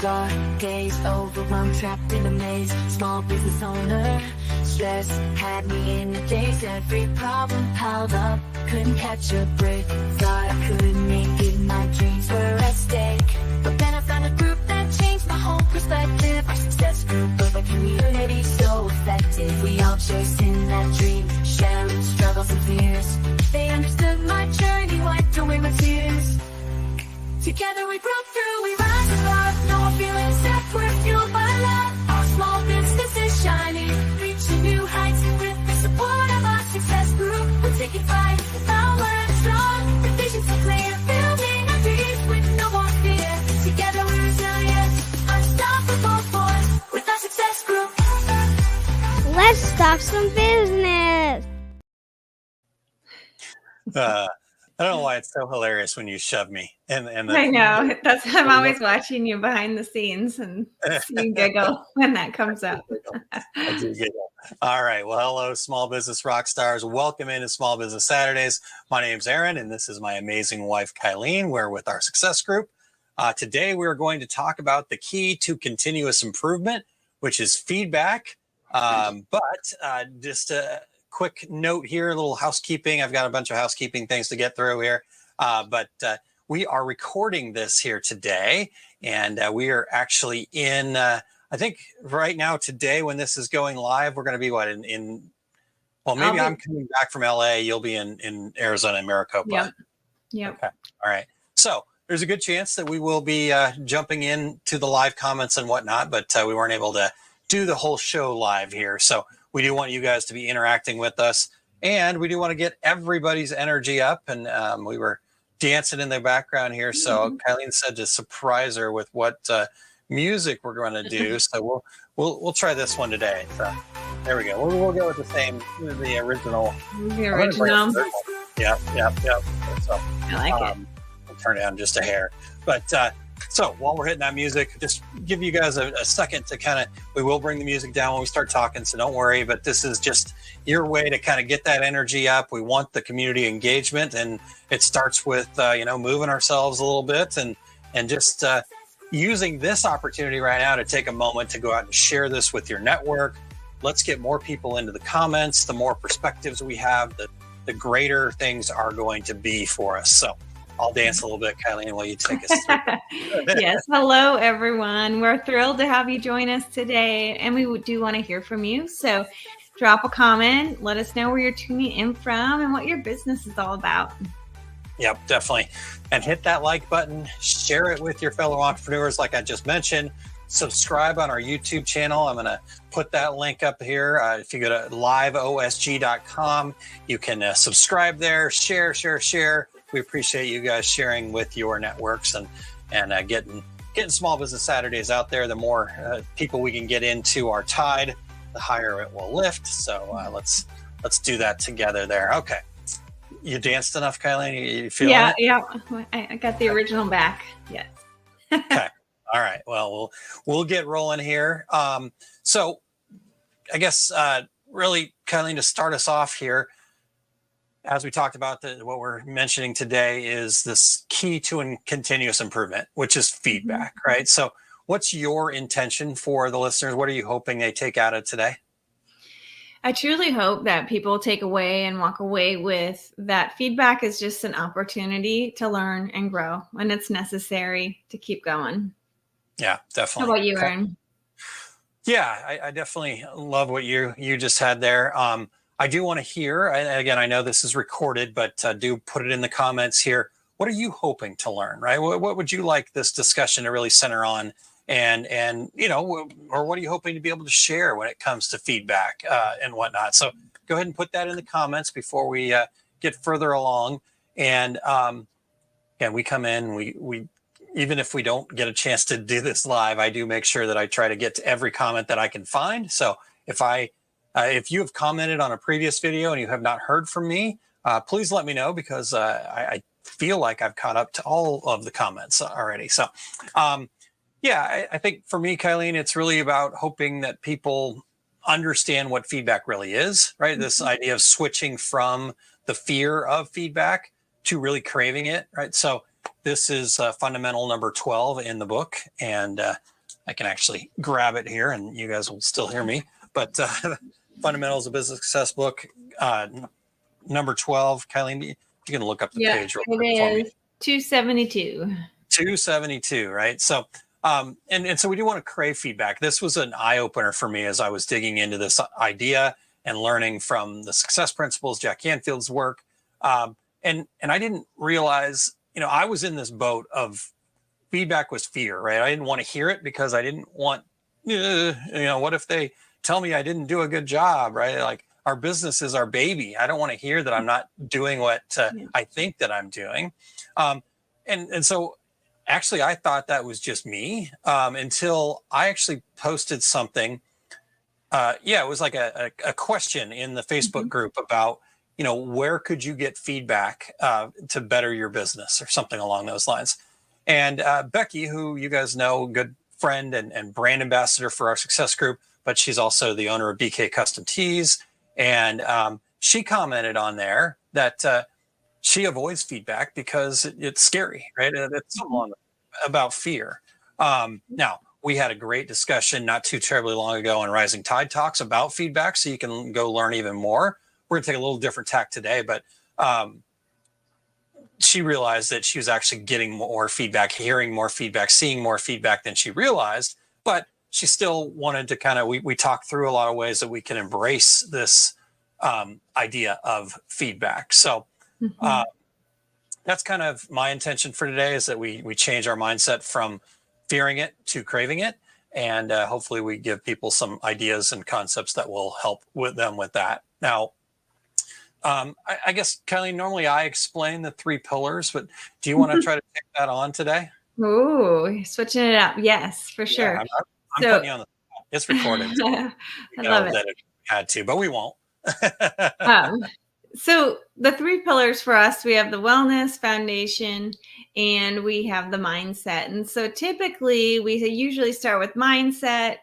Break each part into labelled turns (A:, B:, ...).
A: dark days, overwhelmed, trapped in a maze. Small business owner, stress had me in a daze. Every problem piled up, couldn't catch a break. Thought I couldn't make it, my dreams were at stake. But then I found a group that changed my whole perspective. Our success group of a community so effective. We all chasing that dream, sharing struggles and fears. They understood my journey, wiped away my tears. Together we broke through, we rise above. No more feeling stuck, we're fueled by love. Our small business is shining, reaching new heights. With the support of our success group, we're taking flight. Our words strong, the vision's so clear. Building our dreams with no more fear. Together we're resilient, unstoppable force. With our success group.
B: Let's talk some business.
C: I don't know why it's so hilarious when you shove me. And
D: I know. I'm always watching you behind the scenes and see you giggle when that comes up.
C: I do giggle. All right. Well, hello, small business rock stars. Welcome into Small Business Saturdays. My name's Aaron, and this is my amazing wife, Kylene. We're with our success group. Today, we're going to talk about the key to continuous improvement, which is feedback. But just a quick note here, a little housekeeping. I've got a bunch of housekeeping things to get through here. But we are recording this here today, and we are actually in, I think right now today when this is going live, we're going to be what, well, maybe I'm coming back from LA. You'll be in Arizona, in Maricopa.
D: Yep.
C: Okay. All right. So there's a good chance that we will be jumping into the live comments and whatnot, but we weren't able to do the whole show live here. So we do want you guys to be interacting with us, and we do want to get everybody's energy up. And we were dancing in the background here. So Kylene said to surprise her with what music we're going to do. So we'll try this one today. So there we go. We'll go with the original.
D: The original.
C: Yep. So
D: I like it.
C: I'll turn it down just a hair. But so while we're hitting that music, just give you guys a second to we will bring the music down when we start talking, so don't worry. But this is just your way to kind of get that energy up. We want the community engagement, and it starts with, moving ourselves a little bit and just using this opportunity right now to take a moment to go out and share this with your network. Let's get more people into the comments. The more perspectives we have, the greater things are going to be for us. So I'll dance a little bit, Kylene, while you take us through.
D: Yes. Hello, everyone. We're thrilled to have you join us today, and we do want to hear from you. So drop a comment. Let us know where you're tuning in from and what your business is all about.
C: Yep, definitely. And hit that like button. Share it with your fellow entrepreneurs like I just mentioned. Subscribe on our YouTube channel. I'm going to put that link up here. If you go to liveosg.com, you can subscribe there, share. We appreciate you guys sharing with your networks and getting Small Business Saturdays out there. The more people we can get into our tide, the higher it will lift. So let's do that together there. Okay. You danced enough, Kylene? You feeling it?
D: Yeah. I got the original back. Yes.
C: Okay. All right. Well, we'll get rolling here. So I guess really, Kylene, to start us off here, as we talked about, what we're mentioning today is this key to continuous improvement, which is feedback, right? So what's your intention for the listeners? What are you hoping they take out of today?
D: I truly hope that people take away and walk away with that feedback is just an opportunity to learn and grow, and it's necessary to keep going.
C: Yeah, definitely.
D: How about you, Aaron?
C: Yeah, I definitely love what you just had there. I do want to hear, again, I know this is recorded, but do put it in the comments here. What are you hoping to learn, right? What would you like this discussion to really center on? And or what are you hoping to be able to share when it comes to feedback and whatnot? So go ahead and put that in the comments before we get further along. And again, we come in, we even if we don't get a chance to do this live, I do make sure that I try to get to every comment that I can find. So if you have commented on a previous video and you have not heard from me, please let me know, because I feel like I've caught up to all of the comments already. So, I think for me, Kylene, it's really about hoping that people understand what feedback really is, right? Mm-hmm. This idea of switching from the fear of feedback to really craving it, right? So this is fundamental number 12 in the book. And I can actually grab it here and you guys will still hear me. But Fundamentals of Business Success book, number 12. Kylene, you can look up the page real quick for me.
D: It is 272.
C: 272, right? So, and so we do want to crave feedback. This was an eye opener for me as I was digging into this idea and learning from the success principles, Jack Canfield's work. And I didn't realize, I was in this boat of feedback was fear, right? I didn't want to hear it because I didn't want, what if they tell me I didn't do a good job, right? Like our business is our baby. I don't want to hear that I'm not doing what I think that I'm doing. And so actually I thought that was just me until I actually posted something. It was like a question in the Facebook group about, where could you get feedback to better your business or something along those lines. And Becky, who you guys know, good friend and brand ambassador for our success group, but she's also the owner of BK Custom Tees. And she commented on there that she avoids feedback because it's scary, right? It's about fear. Now, we had a great discussion not too terribly long ago on Rising Tide Talks about feedback, so you can go learn even more. We're going to take a little different tack today, but she realized that she was actually getting more feedback, hearing more feedback, seeing more feedback than she realized, but she still wanted to we talked through a lot of ways that we can embrace this idea of feedback. So that's kind of my intention for today, is that we change our mindset from fearing it to craving it. And hopefully we give people some ideas and concepts that will help with them with that. Now, I guess, Kylene, normally I explain the 3 pillars, but do you want to try to take that on today?
D: Ooh, switching it up. Yes, for sure.
C: I'm putting you on the spot. It's recorded. So
D: I love it.
C: That it had to, but we won't.
D: So the 3 pillars for us, we have the wellness foundation and we have the mindset. And so typically we usually start with mindset,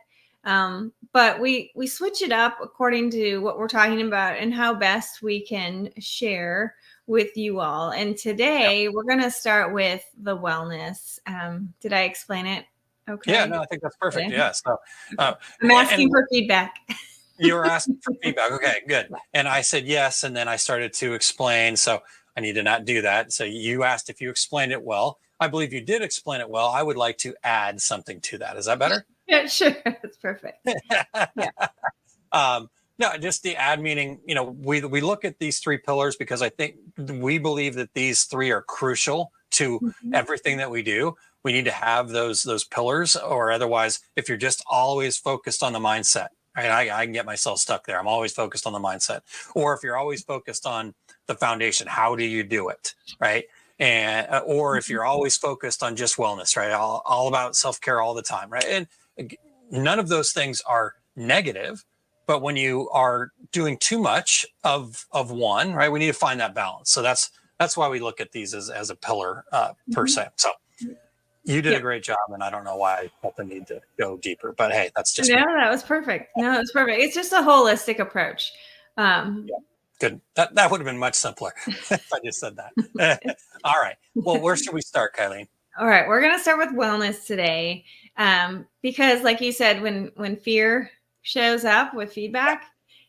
D: but we switch it up according to what we're talking about and how best we can share with you all. And today we're going to start with the wellness. Did I explain it? Okay.
C: Yeah, no, I think that's perfect.
D: Okay.
C: Yeah. So
D: I'm asking for feedback.
C: You were asking for feedback. Okay, good. And I said yes, and then I started to explain. So I need to not do that. So you asked if you explained it well. I believe you did explain it well. I would like to add something to that. Is that better?
D: Yeah, sure. That's perfect. Yeah.
C: No, just the add meaning, we look at these 3 pillars because I think we believe that these 3 are crucial to everything that we do. We need to have those pillars, or otherwise, if you're just always focused on the mindset, right, I can get myself stuck there. I'm always focused on the mindset. Or if you're always focused on the foundation, how do you do it, right? And or if you're always focused on just wellness, right, all about self-care all the time, right? And none of those things are negative, but when you are doing too much of one, right, we need to find that balance. So that's why we look at these as a pillar per se. So you did a great job, and I don't know why I felt the need to go deeper, but hey, that's just
D: that was perfect. No, it was perfect. It's just a holistic approach.
C: Good. That would have been much simpler if I just said that. All right. Well, where should we start, Kylene?
D: All right, we're going to start with wellness today, because, like you said, when fear shows up with feedback,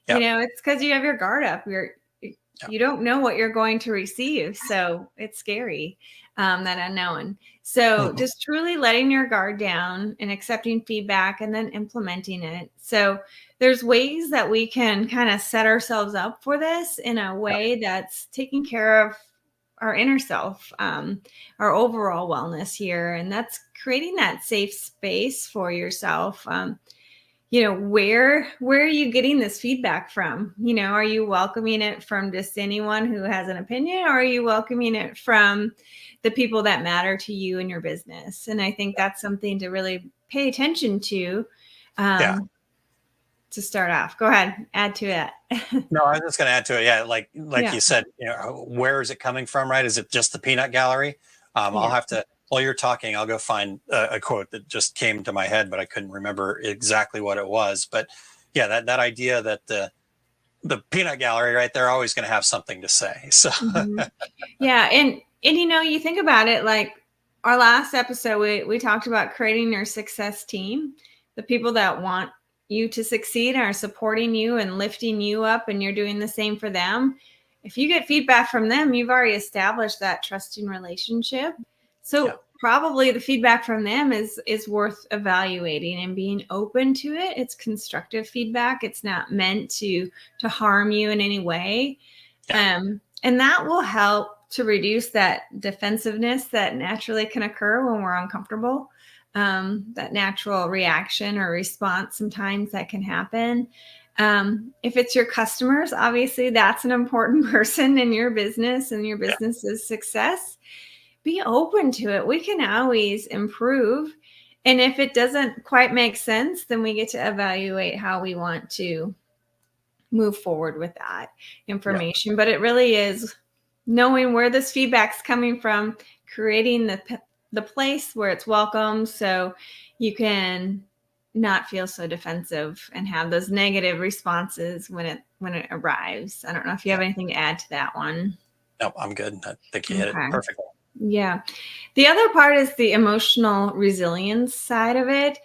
D: it's because you have your guard up. You don't know what you're going to receive, so it's scary, that unknown. So just truly letting your guard down and accepting feedback and then implementing it. So there's ways that we can kind of set ourselves up for this in a way that's taking care of our inner self, our overall wellness here. And that's creating that safe space for yourself. Where are you getting this feedback from? Are you welcoming it from just anyone who has an opinion, or are you welcoming it from the people that matter to you and your business? And I think that's something to really pay attention to. To start off, go ahead, add to it.
C: No, I was just going to add to it. Yeah, like you said, where is it coming from? Right? Is it just the peanut gallery? I'll have to. While you're talking, I'll go find a quote that just came to my head, but I couldn't remember exactly what it was. But yeah, that idea that the peanut gallery, right? They're always going to have something to say. So
D: yeah, and you think about it, like our last episode, we talked about creating your success team, the people that want you to succeed are supporting you and lifting you up, and you're doing the same for them. If you get feedback from them, you've already established that trusting relationship. So probably the feedback from them is worth evaluating and being open to it. It's constructive feedback. It's not meant to harm you in any way. And that will help to reduce that defensiveness that naturally can occur when we're uncomfortable. That natural reaction or response sometimes that can happen. If it's your customers, obviously that's an important person in your business and your business's success. Be open to it. We can always improve. And if it doesn't quite make sense, then we get to evaluate how we want to move forward with that information. But it really is knowing where this feedback's coming from, creating the place where it's welcome, so you can not feel so defensive and have those negative responses when it arrives. I don't know if you have anything to add to that one.
C: No, I'm good. I think you hit it perfectly.
D: Yeah. The other part is the emotional resilience side of it,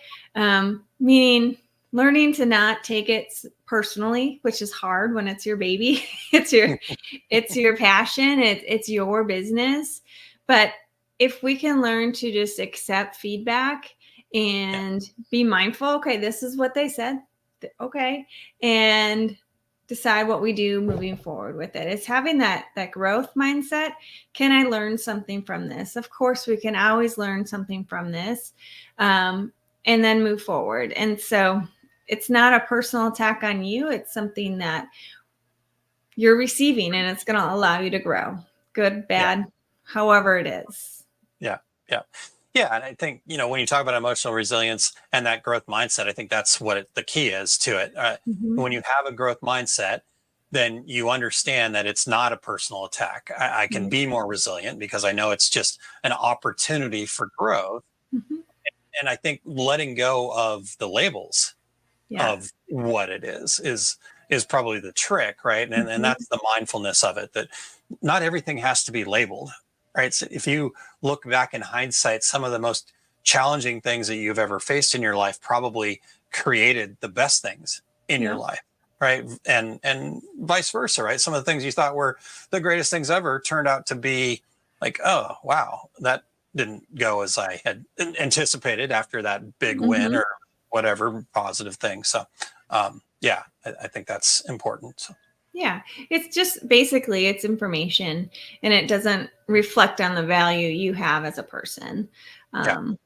D: meaning learning to not take it personally, which is hard when it's your baby. It's your passion. It's your business. But if we can learn to just accept feedback and be mindful, okay, this is what they said. Okay. And decide what we do moving forward with it. It's having that growth mindset. Can I learn something from this? Of course, we can always learn something from this, and then move forward. And so it's not a personal attack on you. It's something that you're receiving, and it's going to allow you to grow. Good, bad, however it is.
C: Yeah. And I think, when you talk about emotional resilience and that growth mindset, I think that's what the key is to it. When you have a growth mindset, then you understand that it's not a personal attack. I can be more resilient because I know it's just an opportunity for growth. And I think letting go of the labels of what it is probably the trick, right? And that's the mindfulness of it, that not everything has to be labeled. Right. So if you look back in hindsight, some of the most challenging things that you've ever faced in your life probably created the best things in your life. Right. And vice versa. Right. Some of the things you thought were the greatest things ever turned out to be like, oh, wow, that didn't go as I had anticipated after that big win or whatever positive thing. So, I think that's important. So.
D: Yeah, it's just basically it's information, and it doesn't reflect on the value you have as a person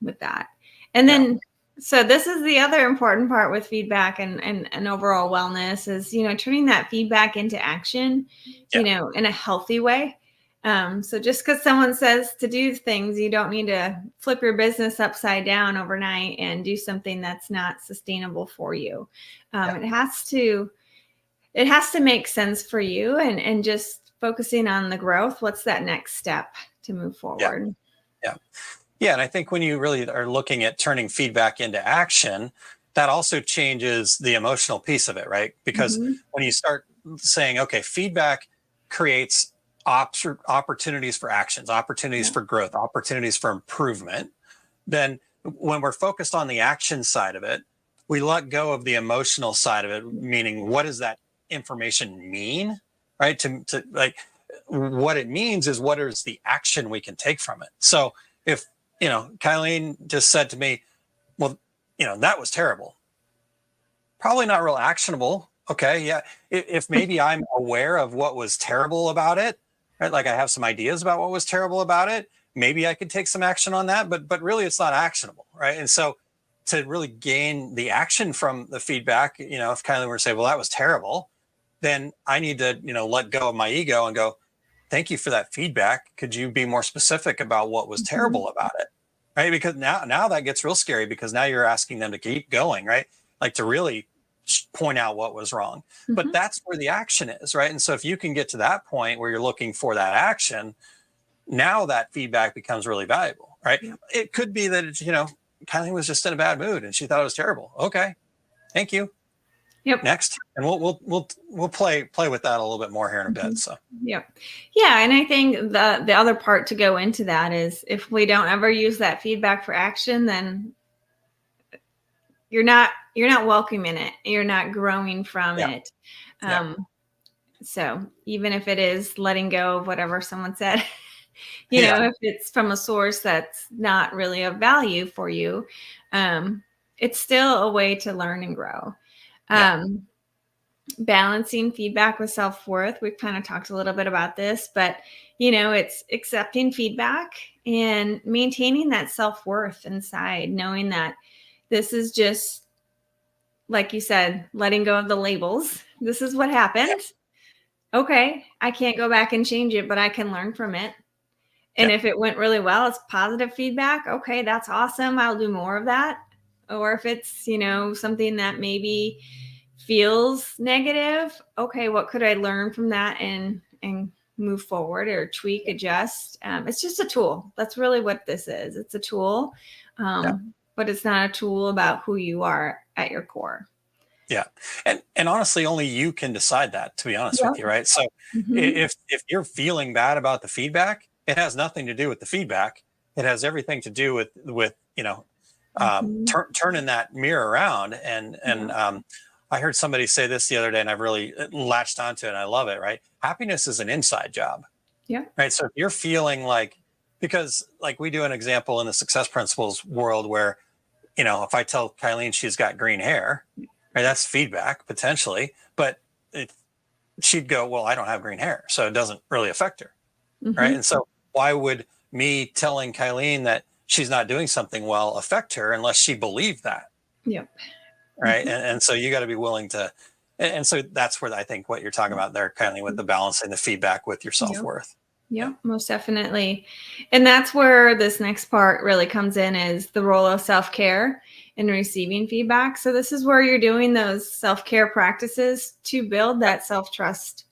D: with that. And then, so this is the other important part with feedback and overall wellness is, turning that feedback into action, in a healthy way. So just because someone says to do things, you don't need to flip your business upside down overnight and do something that's not sustainable for you. It has to make sense for you, and just focusing on the growth. What's that next step to move forward?
C: Yeah. And I think when you really are looking at turning feedback into action, that also changes the emotional piece of it, right? Because when you start saying, okay, feedback creates opportunities for actions, opportunities for growth, opportunities for improvement, then when we're focused on the action side of it, we let go of the emotional side of it, meaning what does that information mean, right? To like, what it means is what is the action we can take from it. So if, Kylene just said to me, well, that was terrible. Probably not real actionable. Okay. Yeah. If maybe I'm aware of what was terrible about it, right? Like I have some ideas about what was terrible about it. Maybe I could take some action on that, but really it's not actionable. Right. And so to really gain the action from the feedback, if Kylene were to say, well, that was terrible, then I need to, let go of my ego and go, thank you for that feedback. Could you be more specific about what was terrible about it? Right. Because now that gets real scary, because now you're asking them to keep going, right? Like to really point out what was wrong. But that's where the action is, right? And so if you can get to that point where you're looking for that action, now that feedback becomes really valuable, right? It could be that it's, Kylene was just in a bad mood and she thought it was terrible. Okay. Thank you.
D: Yep.
C: next, and we'll play with that a little bit more here in a bit. So
D: Yep. Yeah. And I think the other part to go into that is if we don't ever use that feedback for action, then you're not welcoming it. You're not growing from it. So even if it is letting go of whatever someone said, if it's from a source that's not really of value for you, it's still a way to learn and grow. Balancing feedback with self-worth. We've kind of talked a little bit about this, but it's accepting feedback and maintaining that self-worth inside, knowing that this is just, like you said, letting go of the labels. This is what happened. Okay, I can't go back and change it, but I can learn from it. And if it went really well, it's positive feedback. Okay, that's awesome. I'll do more of that. Or if it's, something that maybe feels negative, okay, what could I learn from that and move forward or tweak, adjust? It's just a tool. That's really what this is. It's a tool, but it's not a tool about who you are at your core.
C: Yeah. And honestly, only you can decide that, to be honest with you. Right. So if you're feeling bad about the feedback, it has nothing to do with the feedback. It has everything to do with turning that mirror around. And I heard somebody say this the other day, and I've really latched onto it, and I love it. Right. Happiness is an inside job.
D: Yeah.
C: Right. So if you're feeling because we do an example in the Success Principles world where, if I tell Kylene she's got green hair, right, that's feedback potentially, but she'd go, well, I don't have green hair, so it doesn't really affect her. Right. And so why would me telling Kylene that she's not doing something well affect her unless she believed that?
D: Yep.
C: Right. And so you got to be willing to, and so that's where I think what you're talking about there, Kylene, with the balancing the feedback with your self-worth.
D: Yep, most definitely. And that's where this next part really comes in, is the role of self-care and receiving feedback. So this is where you're doing those self-care practices to build that self-trust,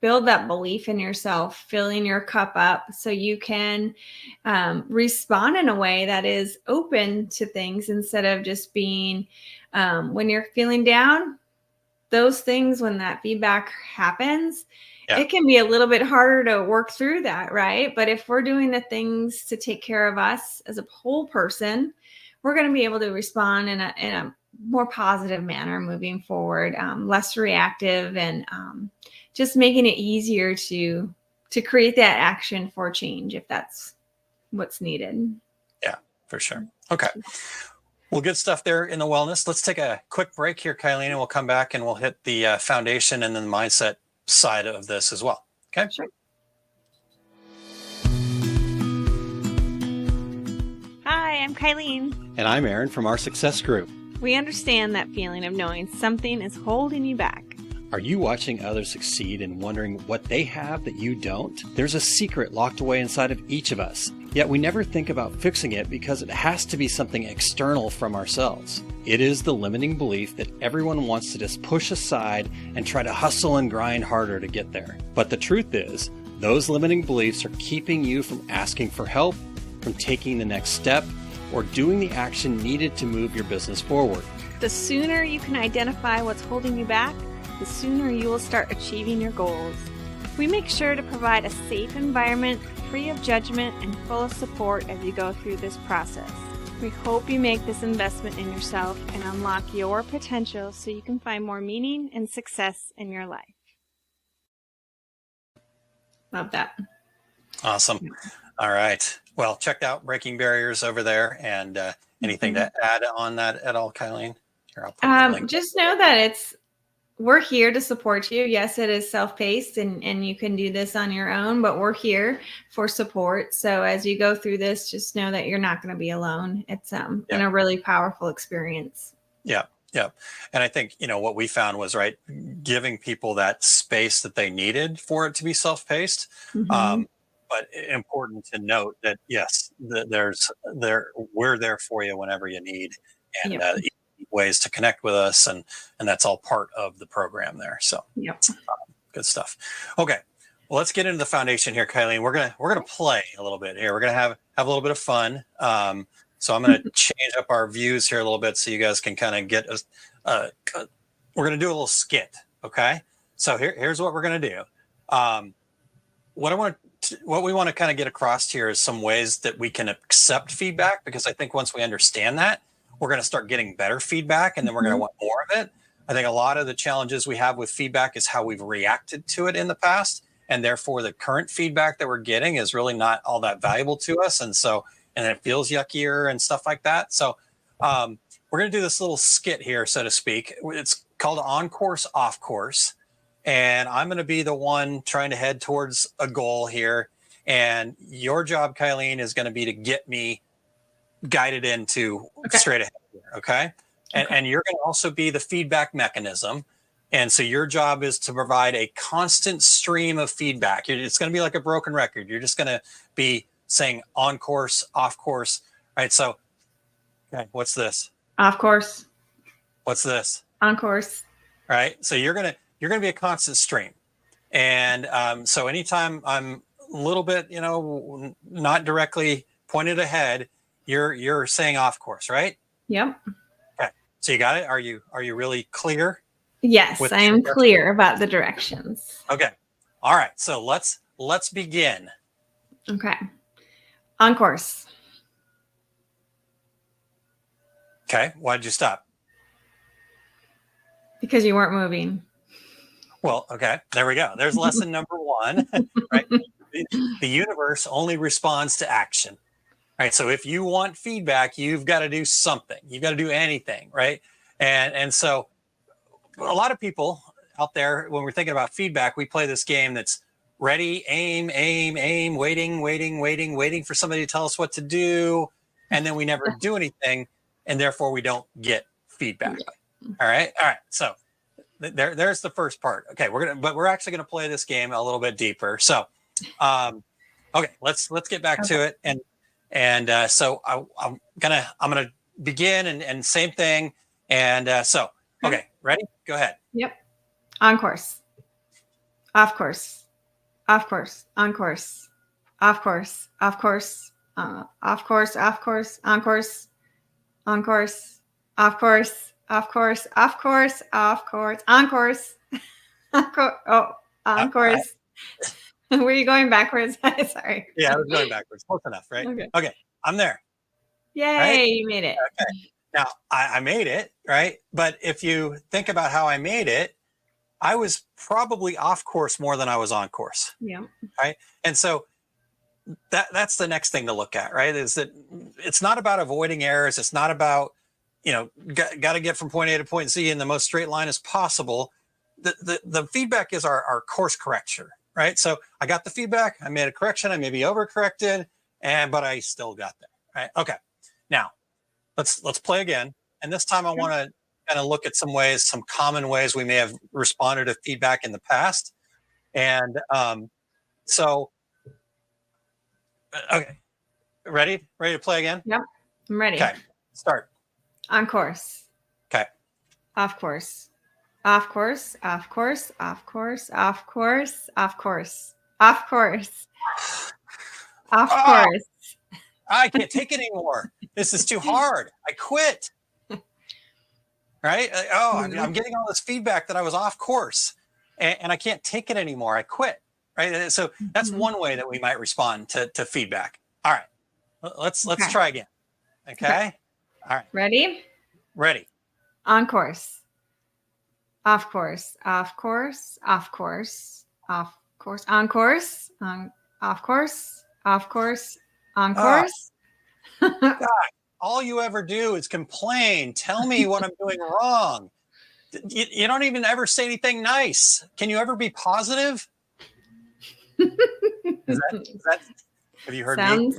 D: build that belief in yourself, filling your cup up so you can respond in a way that is open to things instead of just being, when you're feeling down, those things, when that feedback happens, it can be a little bit harder to work through that, right? But if we're doing the things to take care of us as a whole person, we're going to be able to respond in a more positive manner moving forward, less reactive, and just making it easier to create that action for change if that's what's needed.
C: Yeah, for sure. Okay. Well, good stuff there in the wellness. Let's take a quick break here, Kylene, and we'll come back and we'll hit the foundation and then the mindset side of this as well. Okay.
D: Sure. Hi, I'm Kylene.
E: And I'm Aaron from our Success Group.
D: We understand that feeling of knowing something is holding you back.
E: Are you watching others succeed and wondering what they have that you don't? There's a secret locked away inside of each of us, yet we never think about fixing it because it has to be something external from ourselves. It is the limiting belief that everyone wants to just push aside and try to hustle and grind harder to get there. But the truth is, those limiting beliefs are keeping you from asking for help, from taking the next step, or doing the action needed to move your business forward.
F: The sooner you can identify what's holding you back, the sooner you will start achieving your goals. We make sure to provide a safe environment, free of judgment and full of support as you go through this process. We hope you make this investment in yourself and unlock your potential so you can find more meaning and success in your life.
D: Love that.
C: Awesome. All right. Well, check out Breaking Barriers over there. And anything to add on that at all, Kylene? Here, I'll put the link.
D: Just know that we're here to support you. Yes, it is self-paced and you can do this on your own, but we're here for support. So as you go through this, just know that you're not going to be alone. It's been a really powerful experience.
C: Yeah. Yeah. And I think, what we found was, right, giving people that space that they needed for it to be self-paced. But important to note that, yes, we're there for you whenever you need, and ways to connect with us, and that's all part of the program there. So good stuff. Okay, well, let's get into the foundation here, Kylene. We're gonna play a little bit here. We're gonna have a little bit of fun. So I'm gonna change up our views here a little bit so you guys can kind of get we're going to do a little skit. Okay. So here's what we're going to do. What we want to kind of get across here is some ways that we can accept feedback, because I think once we understand that, we're going to start getting better feedback, and then we're going to want more of it. I think a lot of the challenges we have with feedback is how we've reacted to it in the past, and therefore the current feedback that we're getting is really not all that valuable to us, and it feels yuckier and stuff like that. So we're going to do this little skit here, so to speak. It's called On Course, Off Course. And I'm going to be the one trying to head towards a goal here. And your job, Kylene, is going to be to get me guided into straight ahead here. Okay. And you're going to also be the feedback mechanism. And so your job is to provide a constant stream of feedback. It's going to be like a broken record. You're just going to be saying on course, off course. All right. So, okay, what's this?
D: Off course.
C: What's this?
D: On course.
C: All right. So you're going to be a constant stream. And so anytime I'm a little bit, not directly pointed ahead, you're saying off course, right?
D: Yep.
C: Okay. So you got it. Are you really clear?
D: Yes, I am clear about the directions.
C: Okay. All right. So let's begin.
D: Okay. On course.
C: Okay. Why did you stop?
D: Because you weren't moving.
C: Well, okay, there we go. There's lesson number one, right? The universe only responds to action, right? So if you want feedback, you've got to do something. You've got to do anything, right? And so a lot of people out there, when we're thinking about feedback, we play this game that's ready, aim, waiting for somebody to tell us what to do, and then we never do anything, and therefore we don't get feedback. All right. So there's the first part. Okay, we're actually gonna play this game a little bit deeper. So, okay, let's get back to it. And so I'm gonna begin and same thing. And so, okay, ready? Go ahead.
D: Yep. On course. Off course. Off course. On course. Off course. Off course. Off course. Off course. On course. On course. Off course. Off course, off course, off course, on course, on course. Were you going backwards? Sorry.
C: Yeah, I was going backwards. Close enough, right? Okay, I'm there.
D: Yay, right? You made it.
C: Okay. Now, I made it, right? But if you think about how I made it, I was probably off course more than I was on course.
D: Yeah.
C: Right? And so that's the next thing to look at, right? Is that it's not about avoiding errors. It's not about got to get from point A to point Z in the most straight line as possible. The feedback is our course correction, right? So I got the feedback, I made a correction, I maybe overcorrected, but I still got there, right? Okay. Now let's play again. And this time I want to kind of look at some common ways we may have responded to feedback in the past. And so, okay. Ready to play again?
D: Yep. I'm ready.
C: Okay. Start.
D: On course.
C: Okay.
D: Off course. Off course. Off course. Off course. Off course. Off course. Off course. Off course.
C: I can't take it anymore. This is too hard. I quit. Right? I'm getting all this feedback that I was off course, and I can't take it anymore. I quit. Right? So that's one way that we might respond to feedback. All right. Let's try again. Okay. All right.
D: Ready?
C: Ready.
D: On course. Off course. Off course. Off course. Off course. On course. Off course. Off course. On course.
C: God, all you ever do is complain. Tell me what I'm doing wrong. You don't even ever say anything nice. Can you ever be positive? Is that have you heard me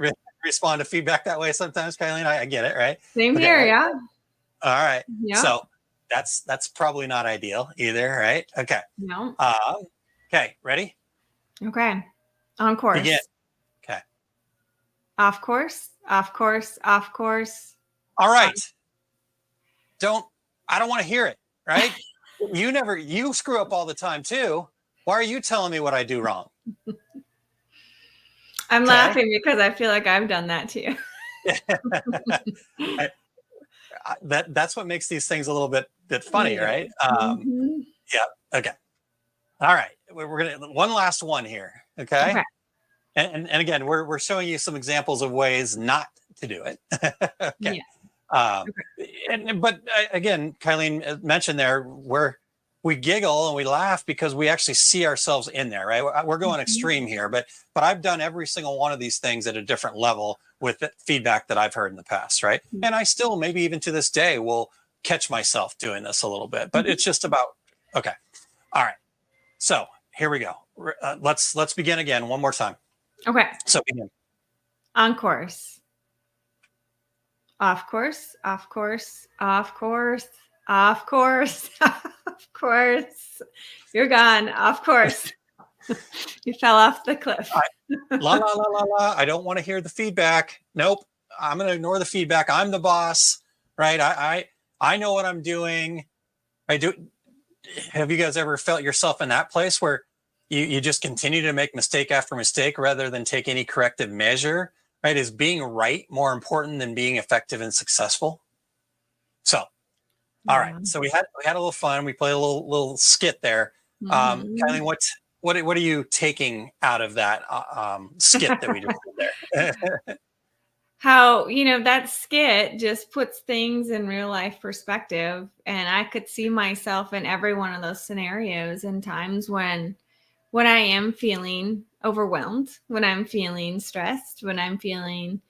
C: respond to feedback that way sometimes, Kylene? I get it, right?
D: Same here, yeah.
C: All right.
D: Yeah.
C: So that's probably not ideal either, right? Okay.
D: No.
C: Okay, ready?
D: Okay. On course.
C: Begin. Okay.
D: Off course. Off course. Off course.
C: All right. I don't want to hear it, right? You screw up all the time too. Why are you telling me what I do wrong?
D: I'm laughing because I feel like I've done that too.
C: That's what makes these things a little bit bit funny,
D: Yeah.
C: right?
D: Mhm.
C: Yeah. Okay. All right. We're gonna one last one here. Okay.
D: Okay.
C: And again, we're showing you some examples of ways not to do it. Okay.
D: Yeah.
C: Um,
D: Okay.
C: but again, Kylene mentioned there where we giggle and we laugh because we actually see ourselves in there, right? We're going
D: Mhm.
C: extreme here, but I've done every single one of these things at a different level with the feedback that I've heard in the past, right? And I still, maybe even to this day, will catch myself doing this a little bit, but
D: Mhm.
C: it's just about, okay. All right. So here we go. Let's begin again one more time.
D: Okay.
C: So begin.
D: On course. Off course. Off course. Off course. Off course. Of course. You're gone. Off course. You fell off the cliff.
C: La la la la la. I don't want to hear the feedback. Nope. I'm going to ignore the feedback. I'm the boss, right? I know what I'm doing. I do. Have you guys ever felt yourself in that place where you just continue to make mistake after mistake rather than take any corrective measure? Right? Is being right more important than being effective and successful? So, all right.
D: Yeah.
C: So we had a little fun. We played a little skit there.
D: Mhm.
C: Kylie, what are you taking out of that skit that we just did there?
D: How, that skit just puts things in real life perspective. And I could see myself in every one of those scenarios and times when I am feeling overwhelmed, when I'm feeling stressed, when I'm feeling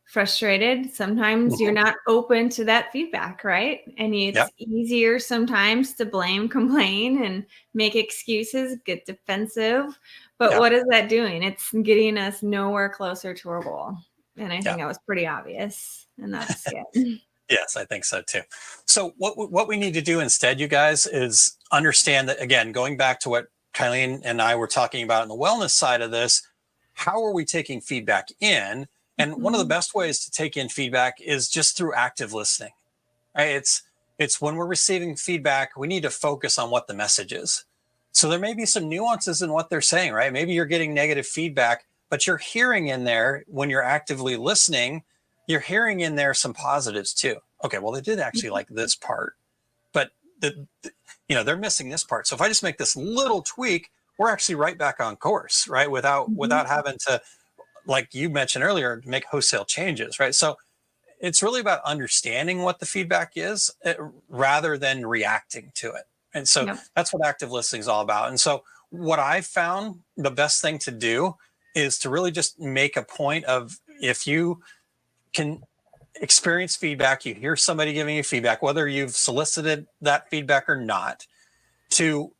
D: frustrated. Sometimes you're not open to that feedback, right? And
C: Yep.
D: it's easier sometimes to blame, complain, and make excuses, get defensive. But
C: Yep.
D: what is that doing? It's getting us nowhere closer to our goal. And I think
C: Yep.
D: that was pretty obvious. And that's it.
C: Yes, I think so too. So what we need to do instead, you guys, is understand that, again, going back to what Kylene and I were talking about in the wellness side of this, how are we taking feedback in? And one of the best ways to take in feedback is just through active listening. Right? It's when we're receiving feedback, we need to focus on what the message is. So there may be some nuances in what they're saying, right? Maybe you're getting negative feedback, but you're hearing in there when you're actively listening, you're hearing in there some positives too. Okay, well, they did actually like this part, but they're missing this part. So if I just make this little tweak, we're actually right back on course, right? Without having to, like you mentioned earlier, make wholesale changes, right? So it's really about understanding what the feedback is rather than reacting to it. And so
D: Yep.
C: that's what active listening is all about. And so what I've found the best thing to do is to really just make a point of, if you can experience feedback, you hear somebody giving you feedback, whether you've solicited that feedback or not, to,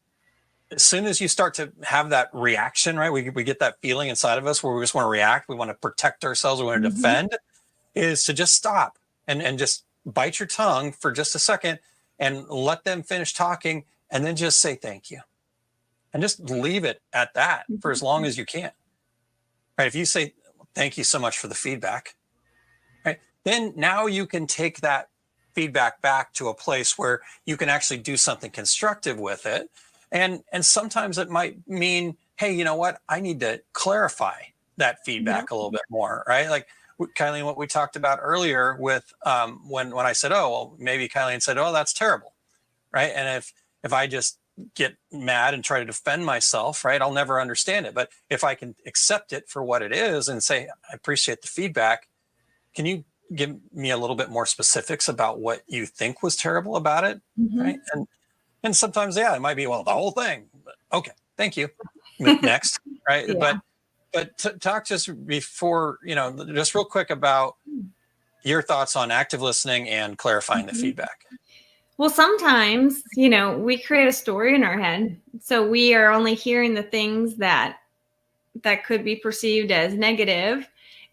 C: as soon as you start to have that reaction, right? We get that feeling inside of us where we just want to react. We want to protect ourselves. We want to defend, is to just stop and just bite your tongue for just a second and let them finish talking, and then just say thank you. And just leave it at that for as long as you can. Right? If you say thank you so much for the feedback, right? Then now you can take that feedback back to a place where you can actually do something constructive with it. And sometimes it might mean, hey, you know what? I need to clarify that feedback a little bit more, right? Like Kylene, what we talked about earlier with when I said, oh, well, maybe Kylene said, oh, that's terrible, right? And if I just get mad and try to defend myself, right, I'll never understand it. But if I can accept it for what it is and say, I appreciate the feedback, can you give me a little bit more specifics about what you think was terrible about it, right? And sometimes, yeah, it might be, well, the whole thing. But, okay, thank you. Next, right?
D: Yeah.
C: But talk just before, just real quick about your thoughts on active listening and clarifying the feedback.
D: Well, sometimes, we create a story in our head. So we are only hearing the things that could be perceived as negative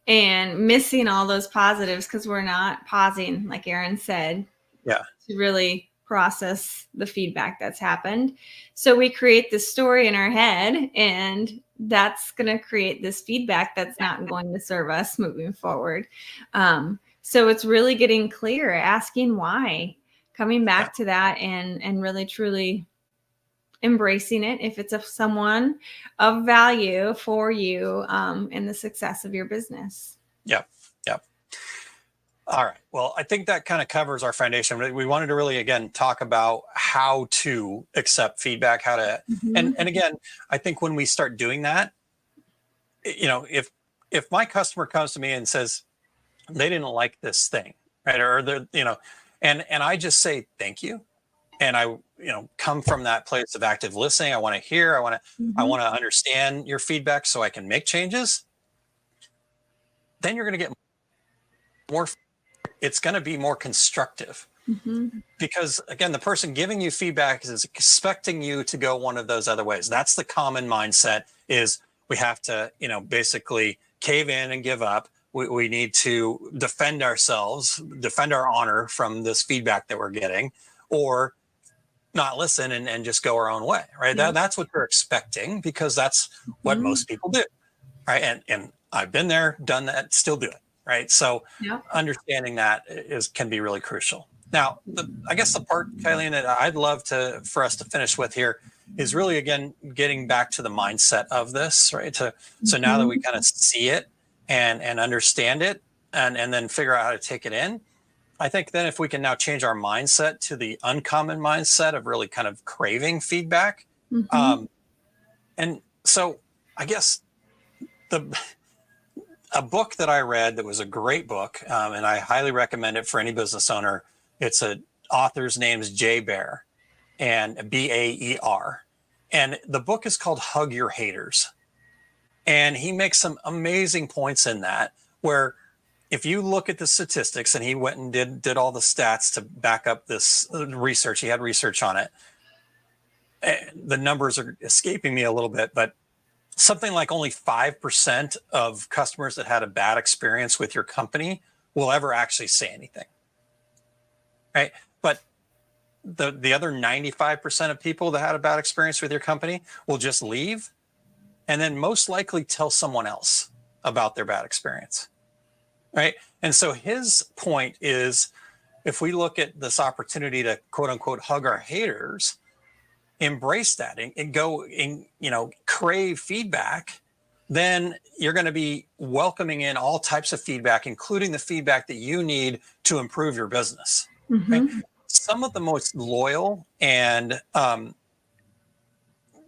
D: and missing all those positives because we're not pausing, like Aaron said,
C: Yeah.
D: to really process the feedback that's happened. So we create this story in our head, and that's going to create this feedback that's not going to serve us moving forward. So it's really getting clear, asking why, coming back to that, and really truly embracing it if it's someone of value for you and the success of your business.
C: Yep. All right. Well, I think that kind of covers our foundation. We wanted to really, again, talk about how to accept feedback, how to, and again, I think when we start doing that, if my customer comes to me and says they didn't like this thing, right, or they're, and I just say thank you, and I, come from that place of active listening. I want to hear. I want to understand your feedback so I can make changes. Then you're going to get more. It's going to be more constructive because, again, the person giving you feedback is expecting you to go one of those other ways. That's the common mindset, is we have to, basically cave in and give up. We need to defend ourselves, defend our honor from this feedback that we're getting, or not listen and just go our own way, right? That's what they're expecting, because that's what most people do, right? And I've been there, done that, still do it. Right. So understanding that can be really crucial. Now, I guess the part, Kylene, that I'd love for us to finish with here is really, again, getting back to the mindset of this, right? So now that we kind of see it and understand it and then figure out how to take it in, I think then if we can now change our mindset to the uncommon mindset of really kind of craving feedback. And so I guess a book that I read that was a great book, and I highly recommend it for any business owner. It's a author's name is Jay Baer, and Baer. And the book is called Hug Your Haters. And he makes some amazing points in that, where if you look at the statistics, and he went and did all the stats to back up this research, he had research on it. The numbers are escaping me a little bit, but something like only 5% of customers that had a bad experience with your company will ever actually say anything, right? But the other 95% of people that had a bad experience with your company will just leave and then most likely tell someone else about their bad experience, right? And so his point is, if we look at this opportunity to quote unquote hug our haters, embrace that and go and crave feedback, then you're going to be welcoming in all types of feedback, including the feedback that you need to improve your business. Right? Some of the most loyal and kind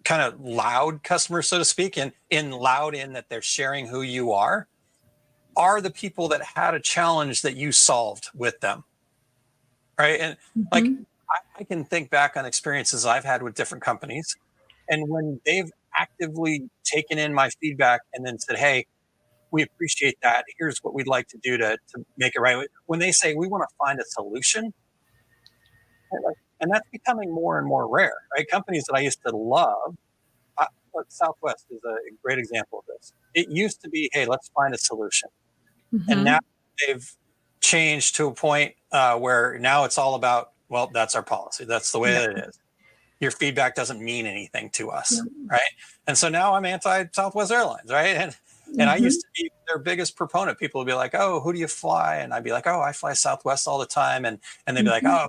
C: of loud customers, so to speak, and loud in that they're sharing who you are the people that had a challenge that you solved with them, right? And like, I can think back on experiences I've had with different companies, and when they've actively taken in my feedback and then said, hey, we appreciate that, here's what we'd like to do to make it right. When they say we want to find a solution, and that's becoming more and more rare, right? Companies that I used to love, Southwest is a great example of this. It used to be, hey, let's find a solution. And now they've changed to a point where now it's all about, well, that's our policy. That's the way that it is. Your feedback doesn't mean anything to us, right? And so now I'm anti-Southwest Airlines, right? And I used to be their biggest proponent. People would be like, oh, who do you fly? And I'd be like, oh, I fly Southwest all the time. And they'd be like, oh,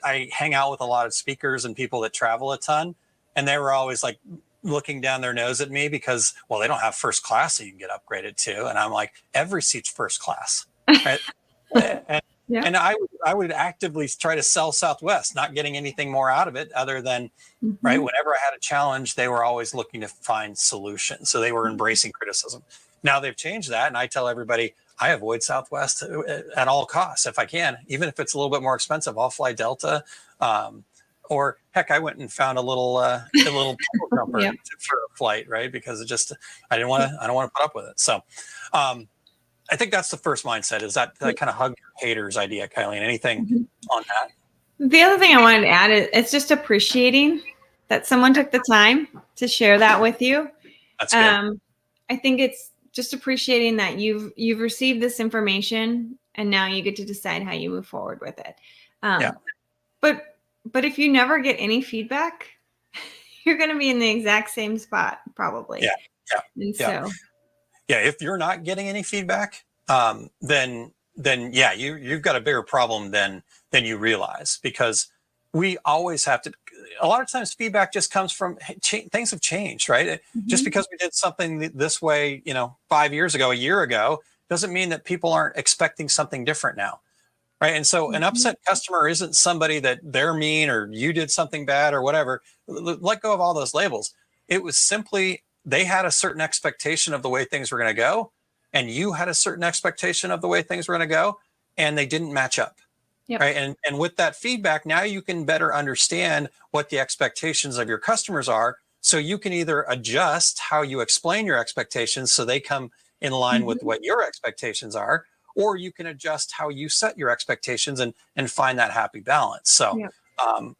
C: I hang out with a lot of speakers and people that travel a ton. And they were always like looking down their nose at me because, well, they don't have first class that you can get upgraded to. And I'm like, every seat's first class, right? And I would actively try to sell Southwest, not getting anything more out of it other than, right, whenever I had a challenge, they were always looking to find solutions. So they were embracing criticism. Now they've changed that. And I tell everybody, I avoid Southwest at all costs if I can. Even if it's a little bit more expensive, I'll fly Delta. Or heck, I went and found a little jumper for a flight, right? Because I don't want to put up with it. So I think that's the first mindset, is that kind of hug your haters idea, Kylene. Anything on that?
D: The other thing I wanted to add is it's just appreciating that someone took the time to share that with you.
C: That's good.
D: I think it's just appreciating that you've received this information and now you get to decide how you move forward with it. But if you never get any feedback, you're going to be in the exact same spot probably.
C: If you're not getting any feedback, then you've got a bigger problem than you realize, because we always have to. A lot of times, feedback just comes from things have changed, right? Just because we did something this way, 5 years ago, a year ago, doesn't mean that people aren't expecting something different now. Right. And so an upset customer isn't somebody that they're mean or you did something bad or whatever. Let go of all those labels. It was simply they had a certain expectation of the way things were going to go, and you had a certain expectation of the way things were going to go, and they didn't match up.
D: Yep.
C: Right. And with that feedback, now you can better understand what the expectations of your customers are. So you can either adjust how you explain your expectations so they come in line with what your expectations are, or you can adjust how you set your expectations and find that happy balance. So
D: Yep.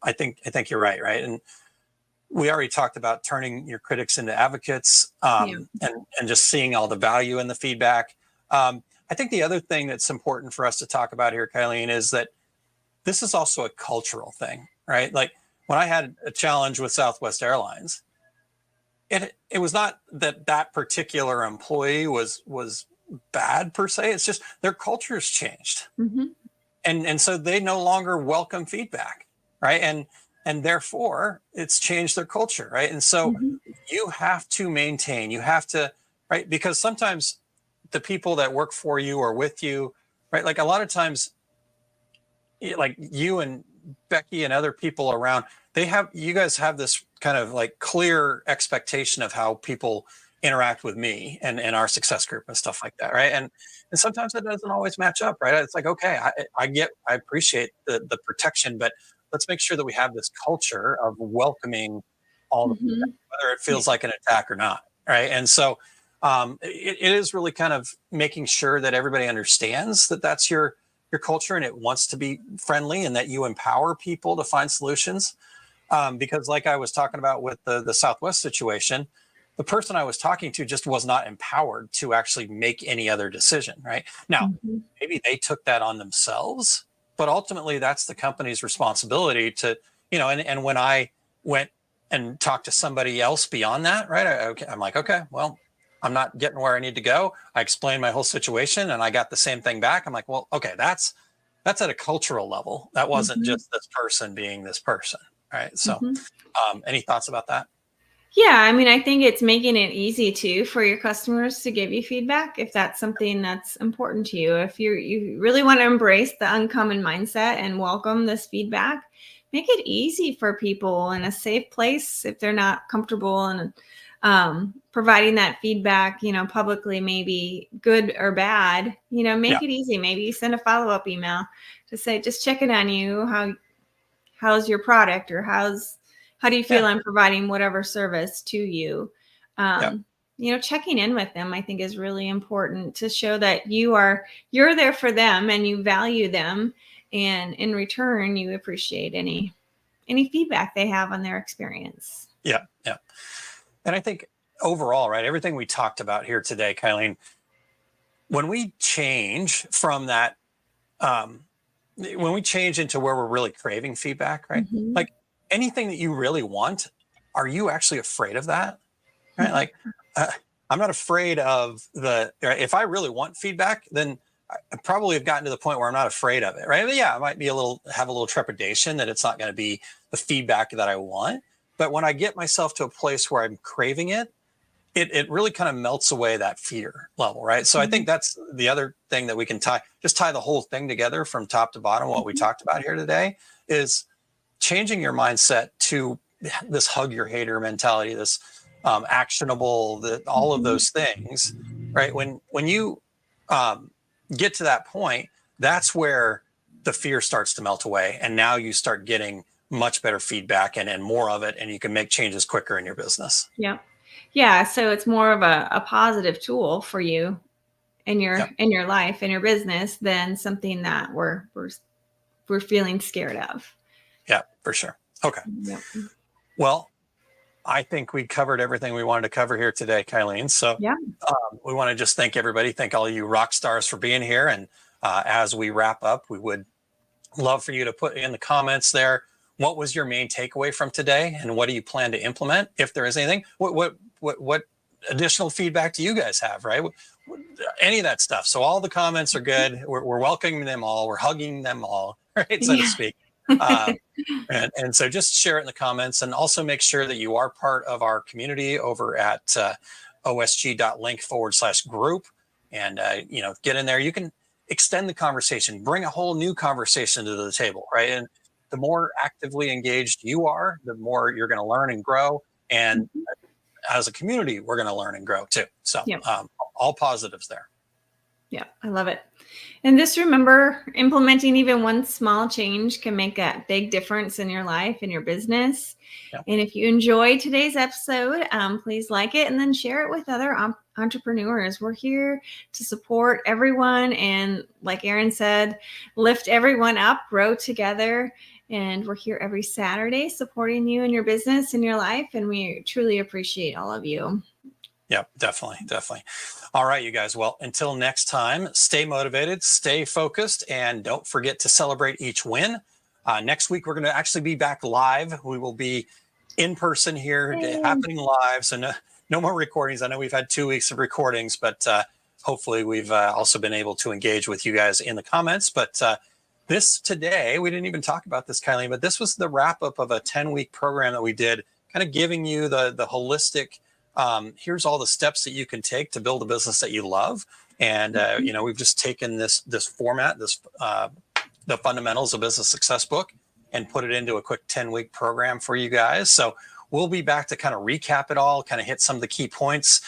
C: I think you're right. Right. And we already talked about turning your critics into advocates, and just seeing all the value in the feedback. I think the other thing that's important for us to talk about here, Kylene, is that this is also a cultural thing, right? Like when I had a challenge with Southwest Airlines, it was not that particular employee was bad per se. It's just their culture's changed. And so they no longer welcome feedback, right? And therefore it's changed their culture, right? And so you have to maintain, you have to, right? Because sometimes the people that work for you or with you, right? Like a lot of times, like you and Becky and other people around, you guys have this kind of like clear expectation of how people interact with me and our success group and stuff like that, right? And sometimes it doesn't always match up, right? It's like, okay, I appreciate the protection, but let's make sure that we have this culture of welcoming all the feedback, whether it feels like an attack or not, right? And so it is really kind of making sure that everybody understands that that's your culture and it wants to be friendly and that you empower people to find solutions. Because like I was talking about with the Southwest situation, the person I was talking to just was not empowered to actually make any other decision, right? Now, maybe they took that on themselves, but ultimately that's the company's responsibility to, and when I went and talked to somebody else beyond that, right? I'm like, okay, well, I'm not getting where I need to go. I explained my whole situation and I got the same thing back. I'm like, well, okay, that's at a cultural level. That wasn't just this person being this person, right? So any thoughts about that?
D: Yeah, I mean, I think it's making it easy too for your customers to give you feedback if that's something that's important to you. If you really want to embrace the uncommon mindset and welcome this feedback, make it easy for people in a safe place if they're not comfortable and providing that feedback, publicly, maybe good or bad, make it easy. Maybe you send a follow-up email to say, just checking on you. How's your product, or how do you feel I'm providing whatever service to you? Checking in with them, I think, is really important to show that you're there for them and you value them. And in return, you appreciate any feedback they have on their experience.
C: Yeah. Yeah. And I think overall, right, everything we talked about here today, Kylene, when we change from that, when we change into where we're really craving feedback, right? Like anything that you really want, are you actually afraid of that? Right? Like, I'm not afraid of if I really want feedback, then I probably have gotten to the point where I'm not afraid of it, right? But yeah, I might be have a little trepidation that it's not going to be the feedback that I want. But when I get myself to a place where I'm craving it, it really kind of melts away that fear level, right? So I think that's the other thing that we can tie the whole thing together from top to bottom. What we talked about here today is changing your mindset to this hug your hater mentality, this actionable, all of those things, right? When you get to that point, that's where the fear starts to melt away. And now you start getting much better feedback and more of it, and you can make changes quicker in your business.
D: Yeah. Yeah. So it's more of a positive tool for you in your life, in your business, than something that we're feeling scared of.
C: Yeah, for sure. Okay.
D: Yep.
C: Well, I think we covered everything we wanted to cover here today, Kylene. So we want to just thank everybody. Thank all of you rock stars for being here. And as we wrap up, we would love for you to put in the comments there, what was your main takeaway from today, and what do you plan to implement, if there is anything? What additional feedback do you guys have, right? Any of that stuff. So all the comments are good. We're welcoming them all. We're hugging them all, right, so to speak. And so just share it in the comments, and also make sure that you are part of our community over at osg.link/group. and get in there. You can extend the conversation, bring a whole new conversation to the table, right? And the more actively engaged you are, the more you're going to learn and grow. And as a community, we're going to learn and grow too. So all positives there.
D: Yeah, I love it. And just remember, implementing even one small change can make a big difference in your life and your business.
C: Yeah.
D: And if you enjoyed today's episode, please like it and then share it with other entrepreneurs. We're here to support everyone. And like Aaron said, lift everyone up, grow together. And we're here every Saturday supporting you in your business and your life. And we truly appreciate all of you.
C: Yep, definitely. All right, you guys. Well, until next time, stay motivated, stay focused, and don't forget to celebrate each win. Next week, we're going to actually be back live. We will be in person here, happening live. So no more recordings. I know we've had 2 weeks of recordings, but hopefully we've also been able to engage with you guys in the comments. But this today, we didn't even talk about this, Kylene, but this was the wrap up of a 10-week program that we did, kind of giving you the holistic, here's all the steps that you can take to build a business that you love. And, we've just taken this format, the fundamentals of business success book, and put it into a quick 10-week program for you guys. So we'll be back to kind of recap it all, kind of hit some of the key points.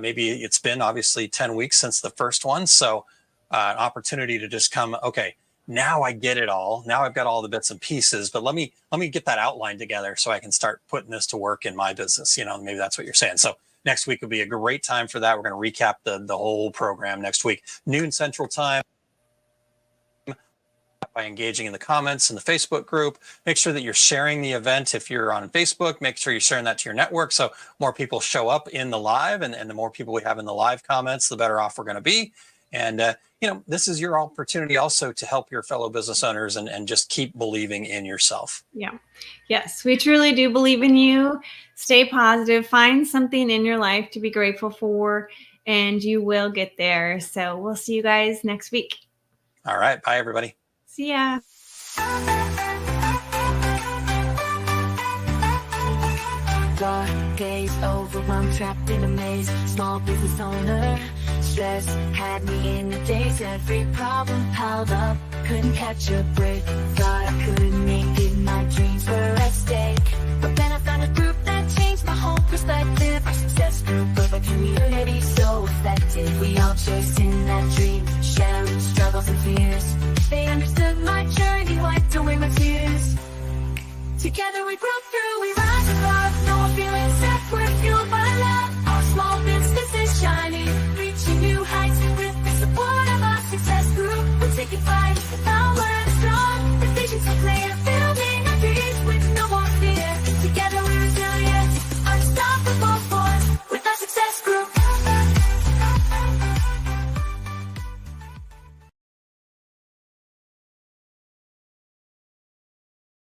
C: Maybe it's been obviously 10 weeks since the first one. So an opportunity to just come, okay, now I get it all. Now I've got all the bits and pieces, but let me get that outline together so I can start putting this to work in my business. Maybe that's what you're saying. So next week would be a great time for that. We're going to recap the whole program next week, noon Central Time, by engaging in the comments in the Facebook group. Make sure that you're sharing the event. If you're on Facebook, make sure you're sharing that to your network so more people show up in the live, and the more people we have in the live comments, the better off we're going to be. And, this is your opportunity also to help your fellow business owners and just keep believing in yourself.
D: Yeah. Yes, we truly do believe in you. Stay positive. Find something in your life to be grateful for, and you will get there. So we'll see you guys next week.
C: All right. Bye, everybody.
D: See ya.
A: Dark days, overwhelmed, trapped in a maze. Small business owner, stress had me in the daze. Every problem piled up, couldn't catch a break. Thought I couldn't make